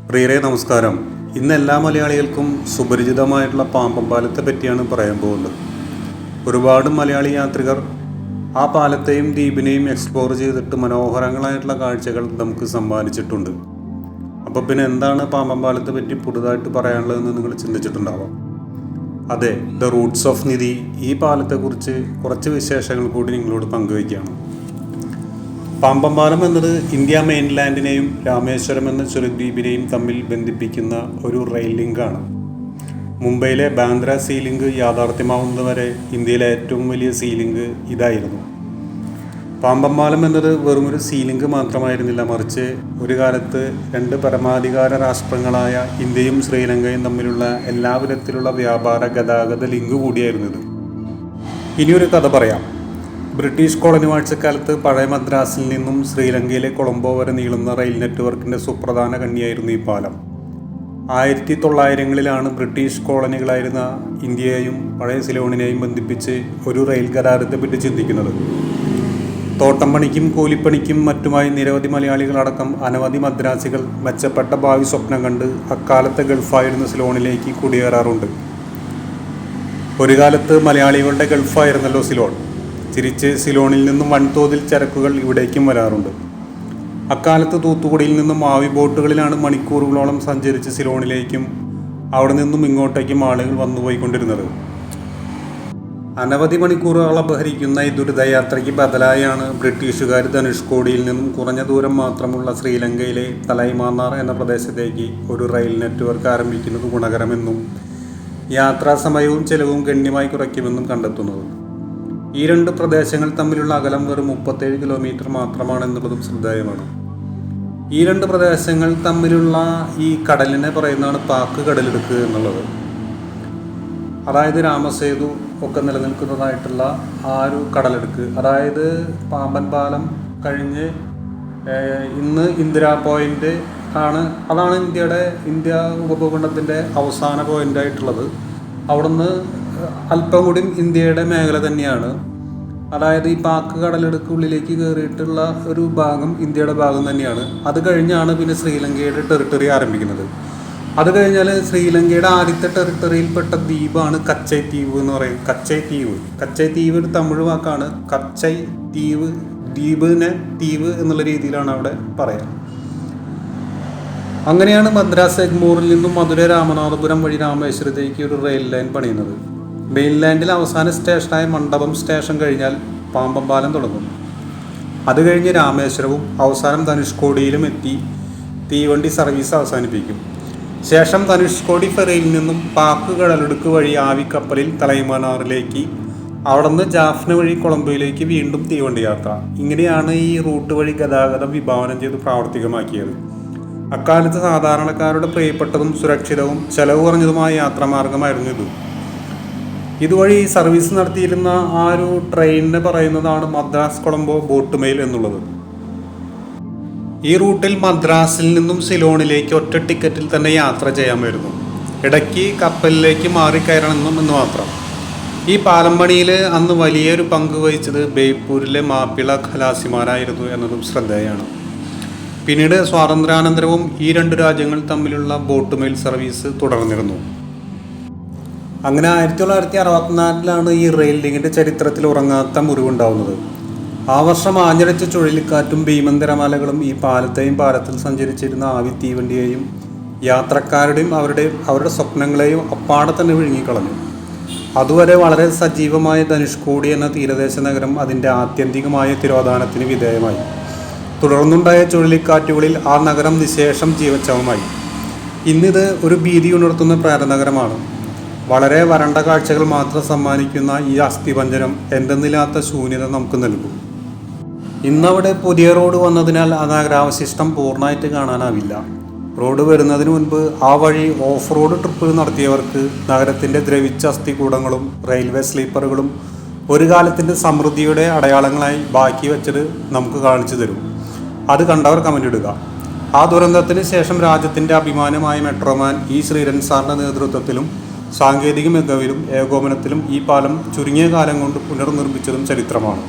പ്രിയരെ നമസ്കാരം. ഇന്ന് എല്ലാ മലയാളികൾക്കും സുപരിചിതമായിട്ടുള്ള പാമ്പൻ പാലത്തെ പറ്റിയാണ് പറയാൻ പോകുന്നത്. ഒരുപാട് മലയാളി യാത്രികർ ആ പാലത്തെയും ദ്വീപിനെയും എക്സ്പ്ലോർ ചെയ്തിട്ട് മനോഹരങ്ങളായിട്ടുള്ള കാഴ്ചകൾ നമുക്ക് സമ്മാനിച്ചിട്ടുണ്ട്. അപ്പോൾ പിന്നെ എന്താണ് പാമ്പൻ പാലത്തെ പറ്റി പുതുതായിട്ട് പറയാനുള്ളതെന്ന് നിങ്ങൾ ചിന്തിച്ചിട്ടുണ്ടാവാം. അതെ, ദ റൂട്ട്സ് ഓഫ് നിധി ഈ പാലത്തെക്കുറിച്ച് കുറച്ച് വിശേഷങ്ങൾ കൂടി നിങ്ങളോട് പങ്കുവയ്ക്കുകയാണ്. പാമ്പൻ പാലം എന്നത് ഇന്ത്യ മെയിൻലാൻഡിനെയും രാമേശ്വരം എന്ന ചുരദ്വീപിനെയും തമ്മിൽ ബന്ധിപ്പിക്കുന്ന ഒരു റെയിൽ ലിങ്കാണ്. മുംബൈയിലെ ബാന്ദ്ര സീ ലിങ്ക് യാഥാർത്ഥ്യമാവുന്നതുവരെ ഇന്ത്യയിലെ ഏറ്റവും വലിയ സീ ലിങ്ക് ഇതായിരുന്നു. പാമ്പൻ പാലം എന്നത് വെറുമൊരു സീ ലിങ്ക് മാത്രമായിരുന്നില്ല, മറിച്ച് ഒരു കാലത്ത് രണ്ട് പരമാധികാര രാഷ്ട്രങ്ങളായ ഇന്ത്യയും ശ്രീലങ്കയും തമ്മിലുള്ള എല്ലാവിധത്തിലുള്ള വ്യാപാര ഗതാഗത ലിങ്ക് കൂടിയായിരുന്നു ഇത്. ഇനിയൊരു കഥ പറയാം. ബ്രിട്ടീഷ് കോളനി വാഴ്ചക്കാലത്ത് പഴയ മദ്രാസിൽ നിന്നും ശ്രീലങ്കയിലെ കൊളംബോ വരെ നീളുന്ന റെയിൽ നെറ്റ്വർക്കിൻ്റെ സുപ്രധാന കണ്ണിയായിരുന്നു ഈ പാലം. 1900-കളിലാണ് ബ്രിട്ടീഷ് കോളനികളായിരുന്ന ഇന്ത്യയെയും പഴയ സിലോണിനെയും ബന്ധിപ്പിച്ച് ഒരു റെയിൽ ഗതാഗതത്തെ പറ്റി ചിന്തിക്കുന്നത്. തോട്ടം പണിക്കും കൂലിപ്പണിക്കും മറ്റുമായി നിരവധി മലയാളികളടക്കം അനവധി മദ്രാസികൾ മെച്ചപ്പെട്ട ഭാവി സ്വപ്നം കണ്ട് അക്കാലത്തെ ഗൾഫായിരുന്ന സിലോണിലേക്ക് കുടിയേറാറുണ്ട്. ഒരു കാലത്ത് മലയാളികളുടെ ഗൾഫായിരുന്നല്ലോ സിലോൺ. തിരിച്ച് സിലോണിൽ നിന്നും വൻതോതിൽ ചരക്കുകൾ ഇവിടേക്കും വരാറുണ്ട്. അക്കാലത്ത് തൂത്തുക്കുടിയിൽ നിന്നും ആവി ബോട്ടുകളിലാണ് മണിക്കൂറുകളോളം സഞ്ചരിച്ച് സിലോണിലേക്കും അവിടെ നിന്നും ഇങ്ങോട്ടേക്കും ആളുകൾ വന്നുപോയിക്കൊണ്ടിരുന്നത്. അനവധി മണിക്കൂറുകൾ അപഹരിക്കുന്ന ഈ ദുരിതയാത്രയ്ക്ക് ബദലായാണ് ബ്രിട്ടീഷുകാർ ധനുഷ്കോടിയിൽ നിന്നും കുറഞ്ഞ ദൂരം മാത്രമുള്ള ശ്രീലങ്കയിലെ തലൈമാന്നാർ എന്ന പ്രദേശത്തേക്ക് ഒരു റെയിൽ നെറ്റ്വർക്ക് ആരംഭിക്കുന്നത് ഗുണകരമെന്നും യാത്രാസമയവും ചെലവും ഗണ്യമായി കുറയ്ക്കുമെന്നും കണ്ടെത്തുന്നത്. ഈ രണ്ട് പ്രദേശങ്ങൾ തമ്മിലുള്ള അകലം വെറും 37 കിലോമീറ്റർ മാത്രമാണെന്നുള്ളതും ശ്രദ്ധേയമാണ്. ഈ രണ്ട് പ്രദേശങ്ങൾ തമ്മിലുള്ള ഈ കടലിനെ പറയുന്നതാണ് പാക്ക് കടലിടുക്ക് എന്നുള്ളത്. അതായത് രാമസേതു ഒക്കെ നിലനിൽക്കുന്നതായിട്ടുള്ള ആ ഒരു കടലിടുക്ക്, അതായത് പാമ്പൻ പാലം കഴിഞ്ഞ് ഇന്ന് ഇന്ദിരാ പോയിന്റ് അതാണ് ഇന്ത്യ ഉപഭൂഖണ്ഡത്തിൻ്റെ അവസാന പോയിൻ്റായിട്ടുള്ളത്. അവിടുന്ന് അല്പം കൂടി ഇന്ത്യയുടെ മേഖല തന്നെയാണ്. അതായത് ഈ പാക്ക് കടലിടുക്കുള്ളിലേക്ക് കയറിയിട്ടുള്ള ഒരു ഭാഗം ഇന്ത്യയുടെ ഭാഗം തന്നെയാണ്. അത് കഴിഞ്ഞാണ് പിന്നെ ശ്രീലങ്കയുടെ ടെറിട്ടറി ആരംഭിക്കുന്നത്. അത് കഴിഞ്ഞാൽ ശ്രീലങ്കയുടെ ആദ്യത്തെ ടെറിട്ടറിയിൽപ്പെട്ട ദ്വീപാണ് കച്ചൈ ദ്വീപ് എന്ന് പറയും. കച്ചൈ ദ്വീപ് ഒരു തമിഴ് വാക്കാണ്. കച്ചൈ ദ്വീപ്, ദ്വീപിനെ ദ്വീപ് എന്നുള്ള രീതിയിലാണ് അവിടെ പറയാം. അങ്ങനെയാണ് മദ്രാസ് എഗ്മോറിൽ നിന്നും മധുര രാമനാഥപുരം വഴി രാമേശ്വരത്തേക്ക് ഒരു റെയിൽ ലൈൻ പണിയുന്നത്. മെയിൻലാൻഡിൽ അവസാന സ്റ്റേഷനായ മണ്ഡപം സ്റ്റേഷൻ കഴിഞ്ഞാൽ പാമ്പൻ പാലം തുടങ്ങും. അത് കഴിഞ്ഞ് രാമേശ്വരവും അവസാനം ധനുഷ്കോടിയിലും എത്തി തീവണ്ടി സർവീസ് അവസാനിപ്പിക്കും. ശേഷം ധനുഷ്കോടി ഫെറിയിൽ നിന്നും പാക്ക് കടലിടുക്ക് വഴി ആവിക്കപ്പലിൽ തലൈമാനാറിലേക്ക്, അവിടെ നിന്ന് ജാഫ്ന വഴി കൊളംബോയിലേക്ക് വീണ്ടും തീവണ്ടി യാത്ര. ഇങ്ങനെയാണ് ഈ റൂട്ട് വഴി ഗതാഗതം വിഭാവനം ചെയ്ത് പ്രാവർത്തികമാക്കിയത്. അക്കാലത്ത് സാധാരണക്കാരുടെ പ്രിയപ്പെട്ടതും സുരക്ഷിതവും ചെലവ് കുറഞ്ഞതുമായ യാത്രാമാർഗമായിരുന്നു ഇത്. ഇതുവഴി സർവീസ് നടത്തിയിരുന്ന ആ ഒരു ട്രെയിനിനെ പറയുന്നതാണ് മദ്രാസ് കൊളംബോ ബോട്ട് മെയിൽ എന്നുള്ളത്. ഈ റൂട്ടിൽ മദ്രാസിൽ നിന്നും സിലോണിലേക്ക് ഒറ്റ ടിക്കറ്റിൽ തന്നെ യാത്ര ചെയ്യാമായിരുന്നു. ഇടയ്ക്ക് കപ്പലിലേക്ക് മാറിക്കയറണമെന്നും എന്ന് മാത്രം. ഈ പാലം പണിയിൽ അന്ന് വലിയൊരു പങ്ക് വഹിച്ചത് ബേപ്പൂരിലെ മാപ്പിള ഖലാസിമാരായിരുന്നു എന്നതും ശ്രദ്ധേയമാണ്. പിന്നീട് സ്വാതന്ത്ര്യാനന്തരവും ഈ രണ്ട് രാജ്യങ്ങൾ തമ്മിലുള്ള ബോട്ട് മെയിൽ സർവീസ് തുടർന്നിരുന്നു. അങ്ങനെ 1964 ഈ റെയിൽ ലിങ്കിൻ്റെ ചരിത്രത്തിൽ ഉറങ്ങാത്ത മുറിവുണ്ടാവുന്നത്. ആ വർഷം ആഞ്ഞടിച്ച ചുഴലിക്കാറ്റും ഭീമന്തരമലകളും ഈ പാലത്തിൽ സഞ്ചരിച്ചിരുന്ന ആവി തീവണ്ടിയെയും യാത്രക്കാരുടെയും അവരുടെ സ്വപ്നങ്ങളെയും അപ്പാടെ തന്നെ വിഴുങ്ങിക്കളഞ്ഞു. അതുവരെ വളരെ സജീവമായ ധനുഷ്കോടി എന്ന തീരദേശ നഗരം അതിൻ്റെ ആത്യന്തികമായ തിരോധാനത്തിന് വിധേയമായി. തുടർന്നുണ്ടായ ചുഴലിക്കാറ്റുകളിൽ ആ നഗരം നിശേഷം ജീവച്ഛവമായി. ഇന്നിത് ഒരു ഭീതി ഉണർത്തുന്ന പ്രേതനഗരമാണ്. വളരെ വരണ്ട കാഴ്ചകൾ മാത്രം സമ്മാനിക്കുന്ന ഈ അസ്ഥിപഞ്ജരം എന്തെന്നില്ലാത്ത ശൂന്യത നമുക്ക് നൽകും. ഇന്നവിടെ പുതിയ റോഡ് വന്നതിനാൽ ആ നഗരാവശിഷ്ടം പൂർണ്ണമായിട്ട് കാണാനാവില്ല. റോഡ് വരുന്നതിന് മുൻപ് ആ വഴി ഓഫ് റോഡ് ട്രിപ്പ് നടത്തിയവർക്ക് നഗരത്തിൻ്റെ ദ്രവിച്ച അസ്ഥികൂടങ്ങളും റെയിൽവേ സ്ലീപ്പറുകളും ഒരു കാലത്തിൻ്റെ സമൃദ്ധിയുടെ അടയാളങ്ങളായി ബാക്കി വെച്ചത് നമുക്ക് കാണിച്ചു തരും. അത് കണ്ടവർ കമൻ്റ് ഇടുക. ആ ദുരന്തത്തിന് ശേഷം രാജ്യത്തിൻ്റെ അഭിമാനമായ മെട്രോമാൻ ഇ ശ്രീധരൻ സാറിൻ്റെ നേതൃത്വത്തിലും സാങ്കേതിക മികവിലും ഏകോപനത്തിലും ഈ പാലം ചുരുങ്ങിയ കാലം കൊണ്ട് പുനർനിർമ്മിച്ചതും ചരിത്രമാണ്.